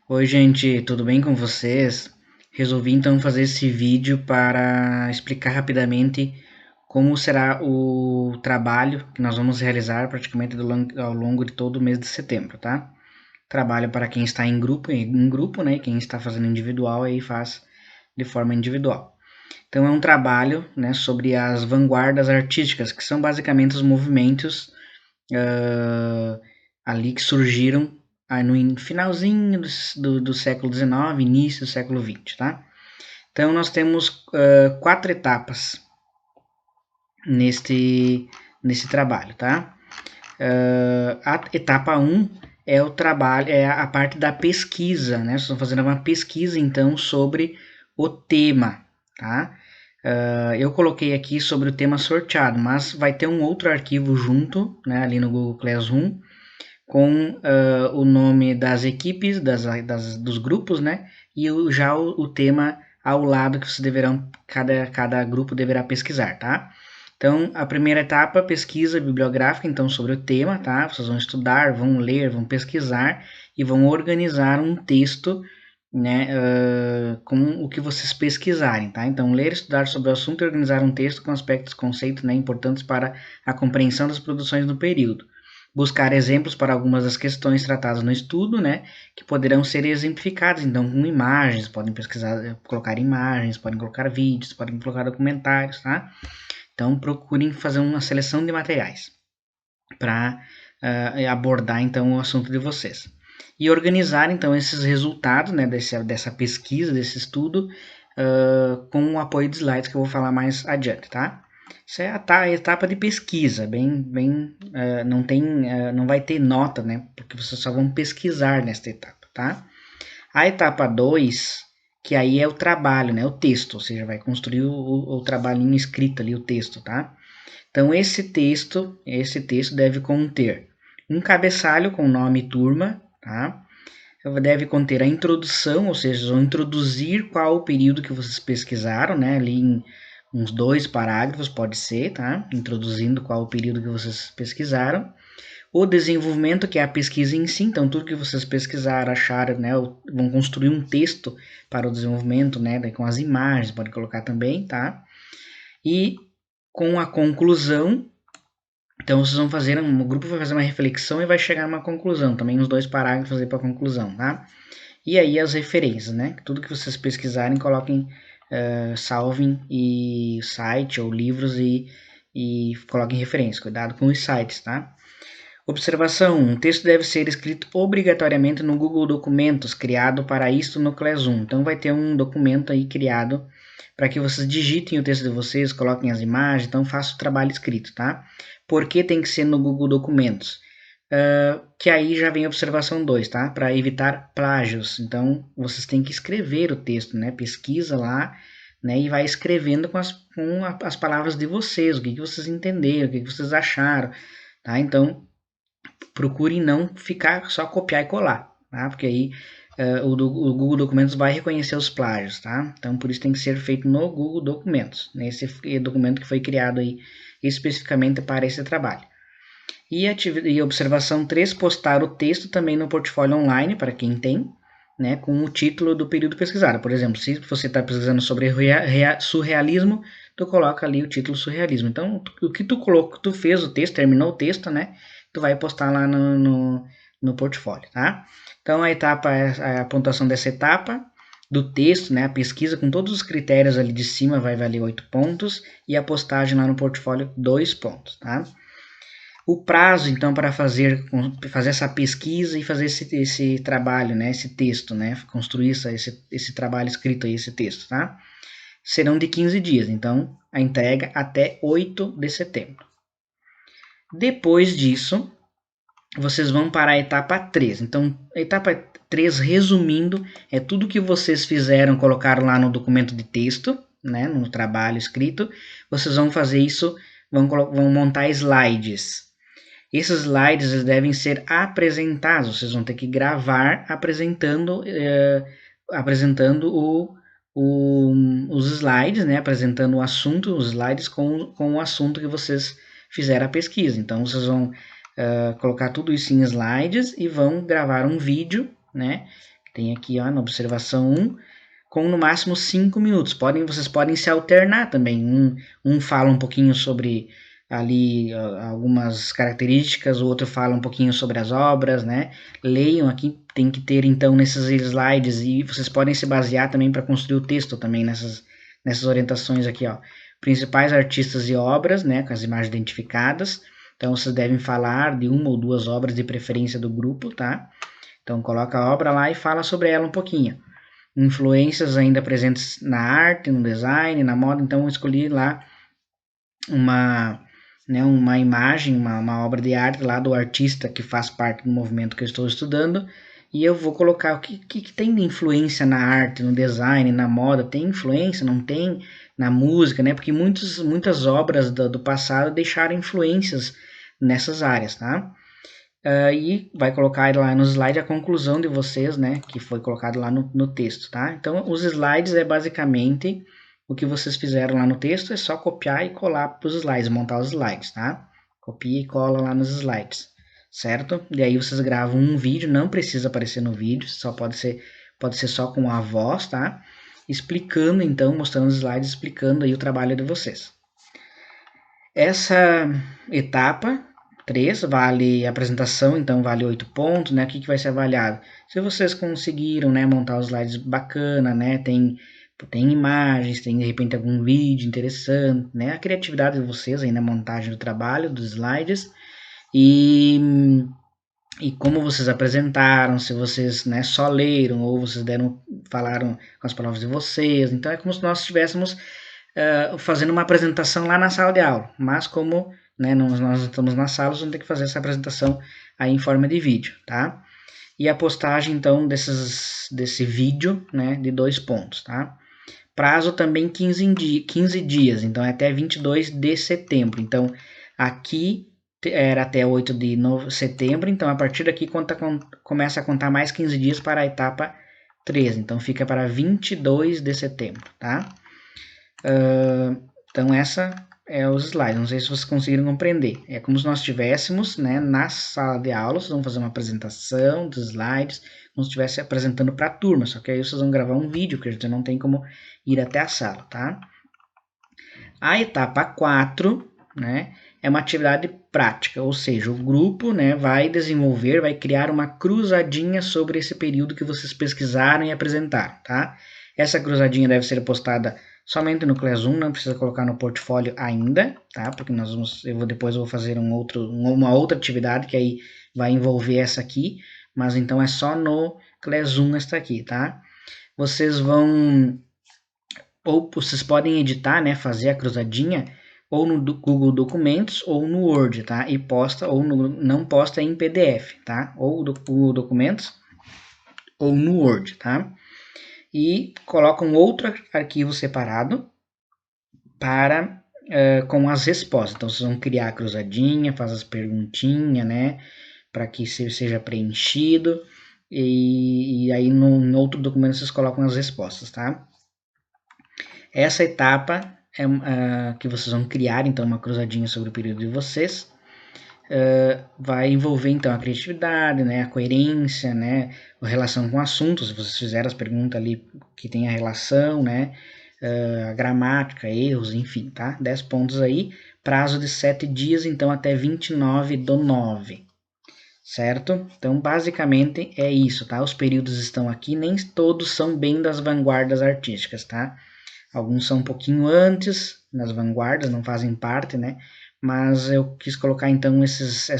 Oi, gente, tudo bem com vocês? Resolvi então fazer esse vídeo para explicar rapidamente como será o trabalho que nós vamos realizar praticamente ao longo de todo o mês de setembro, tá? Trabalho para quem está em grupo, né? E quem está fazendo individual aí faz de forma individual. Então é um trabalho, né, sobre as vanguardas artísticas, que são basicamente os movimentos ah, ali que surgiram no finalzinho do século XIX, início do século XX, tá? Então nós temos quatro etapas neste trabalho, tá? A etapa um é o trabalho, é a parte da pesquisa, né? Estamos fazendo uma pesquisa então sobre o tema, tá? Eu coloquei aqui sobre o tema sorteado, mas vai ter um outro arquivo junto, né, ali no Google Classroom, com o nome das equipes, dos grupos, né? E o tema ao lado que vocês deverão, cada grupo deverá pesquisar, tá? Então, a primeira etapa, pesquisa bibliográfica, então, sobre o tema, tá? Vocês vão estudar, vão ler, vão pesquisar e vão organizar um texto, né, com o que vocês pesquisarem, tá? Então, ler, estudar sobre o assunto e organizar um texto com aspectos, conceitos, né, importantes para a compreensão das produções do período. Buscar exemplos para algumas das questões tratadas no estudo, né, que poderão ser exemplificadas, então, com imagens, podem pesquisar, colocar imagens, podem colocar vídeos, podem colocar documentários, tá? Então, procurem fazer uma seleção de materiais para abordar, então, o assunto de vocês. E organizar, então, esses resultados, né, dessa pesquisa, desse estudo, com o apoio de slides que eu vou falar mais adiante, tá? Isso é a etapa de pesquisa, não vai ter nota, né? Porque vocês só vão pesquisar nesta etapa, tá? A etapa 2, que aí é o trabalho, né? O texto, ou seja, vai construir o trabalhinho escrito ali, o texto, tá? Então esse texto deve conter um cabeçalho com nome e turma, tá? Deve conter a introdução, ou seja, vão introduzir qual o período que vocês pesquisaram, né? Ali em uns 2 parágrafos, pode ser, tá? Introduzindo qual o período que vocês pesquisaram. O desenvolvimento, que é a pesquisa em si, então tudo que vocês pesquisaram, acharam, né? Vão construir um texto para o desenvolvimento, né? Daí com as imagens, pode colocar também, tá? E com a conclusão, então vocês vão fazer, o grupo vai fazer uma reflexão e vai chegar a uma conclusão, também os 2 parágrafos aí para conclusão, tá? E aí as referências, né? Tudo que vocês pesquisarem, coloquem, salvem e site ou livros e coloquem referência. Cuidado com os sites, tá? Observação: um texto deve ser escrito obrigatoriamente no Google Documentos, criado para isto no Classroom. Então vai ter um documento aí criado para que vocês digitem o texto de vocês, coloquem as imagens, então faça o trabalho escrito, tá? Por que tem que ser no Google Documentos? Que aí já vem a observação 2, tá? Para evitar plágios. Então, vocês têm que escrever o texto, né? Pesquisa lá, né? E vai escrevendo com as palavras de vocês, o que vocês entenderam, o que vocês acharam, tá? Então, procure não ficar só copiar e colar, tá? Porque aí o Google Documentos vai reconhecer os plágios, tá? Então, por isso tem que ser feito no Google Documentos, nesse documento que foi criado aí especificamente para esse trabalho. E observação 3, postar o texto também no portfólio online, para quem tem, né, com o título do período pesquisado. Por exemplo, se você está pesquisando sobre surrealismo, tu coloca ali o título surrealismo. Então, o que tu colocou, tu fez o texto, terminou o texto, né, tu vai postar lá no portfólio, tá? Então, a pontuação dessa etapa do texto, né, a pesquisa com todos os critérios ali de cima vai valer 8 pontos e a postagem lá no portfólio 2 pontos, tá? O prazo, então, para fazer essa pesquisa e fazer esse trabalho, né, esse texto, né, construir esse trabalho escrito aí, esse texto, tá? Serão de 15 dias, então, a entrega até 8 de setembro. Depois disso, vocês vão para a etapa 3. Então, a etapa 3, resumindo, é tudo que vocês fizeram, colocaram lá no documento de texto, né, no trabalho escrito. Vocês vão fazer isso, vão montar slides. Esses slides eles devem ser apresentados, vocês vão ter que gravar os slides, né, apresentando o assunto, os slides com o assunto que vocês fizeram a pesquisa. Então, vocês vão colocar tudo isso em slides e vão gravar um vídeo, né, Tem aqui, ó, na observação 1, com no máximo 5 minutos. Vocês podem se alternar também. Um fala um pouquinho sobre ali algumas características, o outro fala um pouquinho sobre as obras, né? Leiam aqui, tem que ter então nesses slides, e vocês podem se basear também para construir o texto também nessas orientações aqui, ó. Principais artistas e obras, né, com as imagens identificadas. Então vocês devem falar de uma ou duas obras de preferência do grupo, tá? Então coloca a obra lá e fala sobre ela um pouquinho. Influências ainda presentes na arte, no design, na moda, então eu escolhi lá uma imagem, uma obra de arte lá do artista que faz parte do movimento que eu estou estudando, e eu vou colocar o que tem de influência na arte, no design, na moda. Tem influência, não tem? Na música, né? Porque muitas obras do passado deixaram influências nessas áreas, tá? E vai colocar lá no slide a conclusão de vocês, né? Que foi colocado lá no texto, tá? Então, os slides é basicamente o que vocês fizeram lá no texto, é só copiar e colar para os slides, montar os slides, tá? Copia e cola lá nos slides, certo? E aí vocês gravam um vídeo, não precisa aparecer no vídeo, só pode ser só com a voz, tá? Explicando então, mostrando os slides, explicando aí o trabalho de vocês. Essa etapa 3 vale apresentação, então vale 8 pontos, né? O que vai ser avaliado? Se vocês conseguiram, né, montar os slides bacana, né? Tem imagens, tem de repente algum vídeo interessante, né? A criatividade de vocês aí na montagem do trabalho, dos slides. E como vocês apresentaram, se vocês, né, só leram ou vocês falaram com as palavras de vocês. Então é como se nós estivéssemos fazendo uma apresentação lá na sala de aula, mas como, né, nós estamos na sala, vamos ter que fazer essa apresentação aí em forma de vídeo, tá? E a postagem, então, desse vídeo, né, de 2 pontos, tá? Prazo também 15 dias, então é até 22 de setembro. Então, aqui era até 8 de setembro, então a partir daqui começa a contar mais 15 dias para a etapa 3, então fica para 22 de setembro, tá? Então essa é os slides, não sei se vocês conseguiram compreender. É como se nós estivéssemos, né, na sala de aula, vocês vão fazer uma apresentação dos slides, como se estivesse apresentando para a turma, só que aí vocês vão gravar um vídeo, porque a gente não tem como ir até a sala, tá? A etapa 4, né, é uma atividade prática, ou seja, o grupo, né, vai criar uma cruzadinha sobre esse período que vocês pesquisaram e apresentaram, tá? Essa cruzadinha deve ser postada somente no Classroom, não precisa colocar no portfólio ainda, tá? Porque depois eu vou fazer uma outra atividade que aí vai envolver essa aqui, mas então é só no Classroom esta aqui, tá? Vocês podem editar, né, fazer a cruzadinha ou no Google Documentos ou no Word, tá? E não posta em PDF, tá? Ou do Google Documentos ou no Word, tá? E coloca um outro arquivo separado para com as respostas. Então vocês vão criar a cruzadinha, faz as perguntinhas, né, para que seja preenchido, e aí no outro documento vocês colocam as respostas, tá? Essa etapa é que vocês vão criar então uma cruzadinha sobre o período de vocês. Vai envolver então a criatividade, né, a coerência, né, a relação com assuntos, se vocês fizeram as perguntas ali que tem a relação, né, a gramática, erros, enfim, tá? 10 pontos aí, prazo de 7 dias, então até 29/9, certo? Então basicamente é isso, tá? Os períodos estão aqui, nem todos são bem das vanguardas artísticas, tá? Alguns são um pouquinho antes, nas vanguardas, não fazem parte, né? Mas eu quis colocar então esses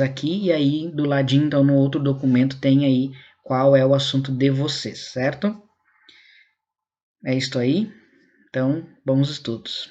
aqui, e aí do ladinho, então no outro documento tem aí qual é o assunto de vocês, certo? É isso aí, então bons estudos.